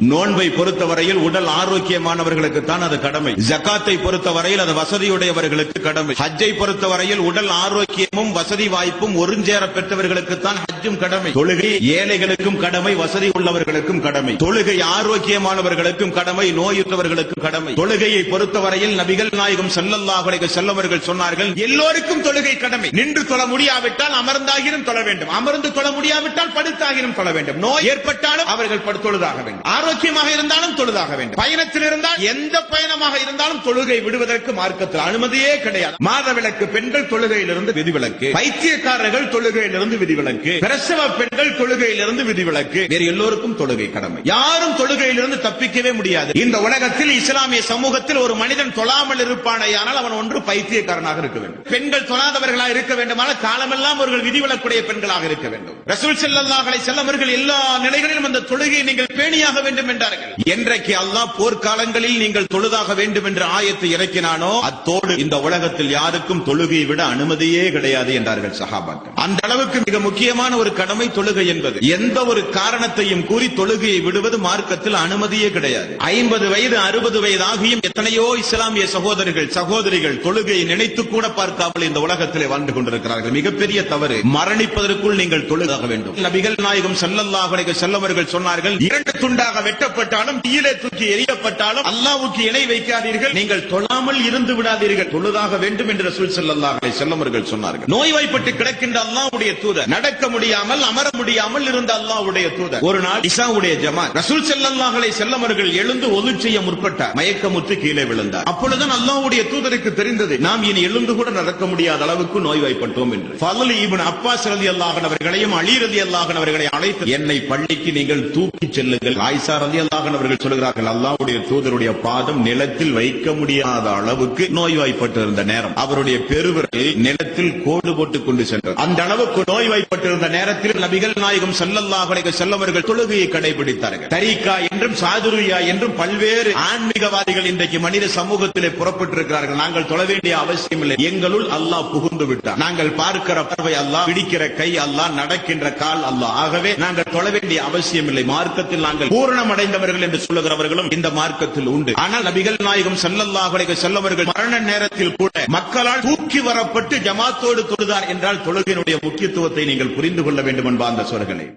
நோன்பை பொறுத்தவரையில் உடல் ஆரோக்கியமானவர்களுக்கு தான் அது கடமை. ஜகாத்தை பொறுத்தவரையில் அது வசதியுடையவர்களுக்கு கடமை. ஹஜ்ஜை பொறுத்தவரையில் உடல் ஆரோக்கியமும் வசதி வாய்ப்பும் ஒருஞ்சேர பெற்றவர்களுக்கு தான் ஹஜ்ஜும் கடமை. தொழுகை ஏழைகளுக்கும் கடமை, வசதி உள்ளவர்களுக்கும் கடமை. தொழுகை ஆரோக்கியமானவர்களுக்கும் கடமை, நோயுற்றவர்களுக்கும் கடமை. தொழுகையை பொறுத்தவரையில் நபிகள் நாயகம் ஸல்லல்லாஹு அலைஹி வஸல்லம் அவர்கள் சொன்னார்கள், எல்லோருக்கும் தொழுகை கடமை. நின்று தொழ முடியாவிட்டால் அமர்ந்தாகிலும் தொழ வேண்டும், அமர்ந்து தொழ முடியாவிட்டால் படுத்தாகிலும் தொழ வேண்டும். நோய் ஏற்பட்டாலும் அவர்கள் தொழுதாக வேண்டும், ஆரோக்கியமாக இருந்தாலும் தொழுதாக வேண்டும். பயணத்தில் இருந்தால் எந்த பயணமாக இருந்தாலும் தொழுகை விடுவதற்கு மார்க்கத்தில் அனுமதியே கிடையாது. மாதவிலக்கு பெண்கள் தொழுகையிலிருந்து விதிவிலக்கு, பைத்தியக்காரர்கள் தொழுகையிலிருந்து விதிவிலக்கு, பிரசவ பெண்கள் தொழுகையிலிருந்து விதிவிலக்கு. வேறு எல்லோருக்கும் தொழுகை கடமை. யாரும் தொழுகையிலிருந்து தப்பிக்கவே முடியாது. இந்த உலகத்தில் இஸ்லாமிய சமூகத்தில் ஒரு மனிதன் தொழாமல் இருப்பானேயானால் அவன் ஒன்று பைத்தியக்காரனாக இருக்க வேண்டும். பெண்கள் தொழாதவர்களாக இருக்க வேண்டுமானால் காலமெல்லாம் அவர்கள் விதிவிலக்குடைய பெண்களாக இருக்க வேண்டும். ரசூல் ஸல்லல்லாஹு அலைஹி வஸல்லம் அவர்கள் எல்லா நிலைகளிலும் அந்த தொழுகையை நீங்கள் பேணியாக வேண்டும் என்றார்கள். என்றைக்கு அல்லாஹ் போர்க்காலங்களில் நீங்கள் தொழுதாக வேண்டும் என்ற ஆயத்தை இறக்கினானோ அத்தோடு இந்த உலகத்தில் யாருக்கும் தொழுகையை விட அனுமதியே கிடையாது என்றார்கள் சஹாபாக்கள். அந்த அளவுக்கு மிக முக்கியமான ஒரு கடமை தொழுகை என்பது. எந்த ஒரு காரணத்தையும் கூறி தொழுகையை விடுவது மார்க்கத்தில் அனுமதியே கிடையாது. 50 வயது 60 வயது ஆகியும் எத்தனையோ இஸ்லாமிய சகோதரர்கள் சகோதரிகள் தொழுகையை நினைத்து கூட பார்க்காமல் இந்த உலகத்திலே வாழ்ந்து கொண்டிருக்கிறார்கள். மிகப்பெரிய தவறு. மரணிப்பதற்குள் நீங்கள் தொழுதாக வேண்டும். நபிகள் நாயகம் ஸல்லல்லாஹு அலைஹி வஸல்லம் அவர்கள் சொன்னார்கள், 2 துண்டாக வெட்டப்பட்டாலும் கீழே தூக்கி எறியப்பட்டாலும் அல்லாஹ்வுக்கு இணை வைக்காதீர்கள், நீங்கள் தொழாமல் இருந்து விடாதீர்கள், தொழுதாக வேண்டும் என்று ரசூல் ஸல்லல்லாஹு அலைஹி வஸல்லம் அவர்கள் சொன்னார்கள். நோய்வாய்ப்பட்டு கிடக்கின்ற அல்லாஹ்வுடைய தூதர், நடக்க முடியாமல் அமர முடியாமல் இருந்த அல்லாஹ்வுடைய தூதர், ஒரு நாள் இஷாவுடைய ஜமாத், ரசூல் ஸல்லல்லாஹு அலைஹி வஸல்லம் அவர்கள் எழுந்து ஒது செய்ய முற்பட்டார். மயக்கமுற்று கீழே விழுந்தார். அப்பொழுதுதான் அல்லாஹ்வுடைய தூதருக்கு தெரிந்தது, நாம் இனி எழுந்து கூட நடக்க முடியாத அளவுக்கு நோய்வாய்ப்பட்டோம் என்று. ஃபضل இப்னு அப்பாஸ் ரலியல்லாஹு அன்ஹு அவர்களையும் அலி ரலியல்லாஹு அன்ஹு அவர்களை அழைத்து, என்னை பள்ளிக்கு நீங்கள் தூக்கி செல்லுங்கள். ஆயிஷா ரலியல்லாஹு அன்ஹா அவர்கள் சொல்கிறார்கள், அல்லாஹ்வுடைய தூதருடைய பாதம் நிலத்தில் வைக்க முடியாத அளவுக்கு நோய்வாய்ப்பட்டிருந்த நேரம், அவருடைய பெருவிரல் நிலத்தில் கோடு போட்டுக் கொண்டு சென்றது. அந்த அளவுக்கு நோய்வாய்ப்பட்டிருந்த நேரத்தில் நபிகள் நாயகம் ஸல்லல்லாஹு அலைஹி வஸல்லம் அவர்கள் தொழுகையை கடைபிடித்தார்கள். தரீகா என்றும் சாதுரியா என்றும் பல்வேறு ஆன்மீகவாதிகள் இன்றைக்கு மனித சமூகத்திலே புறப்பட்டிருக்கிறார்கள். நாங்கள் தொழ வேண்டிய அவசியம் இல்லை, எங்களுள் அல்லாஹ் புகுந்து விட்டார். நாங்கள் பார்க்கிற பார்வை அல்லாஹ், பிடிக்கிற கை அல்லாஹ், நடக்கின்ற கால் அல்லாஹ். ஆகவே நாங்கள் தொழ வேண்டிய அவசியம் இல்லை. மார்க்கத்தில் நாங்கள் பூரணம் அடைந்தவர்கள் என்று சொல்லுகிறவர்களும் இந்த மார்க்கத்தில் உண்டு. ஆனால் நபிகள் நாயகம் ஸல்லல்லாஹு அலைஹி வஸல்லம் அவர்கள் மரண நேரத்தில் கூட மக்களால் தூக்கி வரப்பட்டு ஜமாத்தோடு தொழுதார் என்றால் தொழுகையினுடைய முக்கியத்துவத்தை நீங்கள் புரிந்து கொள்ள வேண்டும் என்பார்ந்த சோர்களே.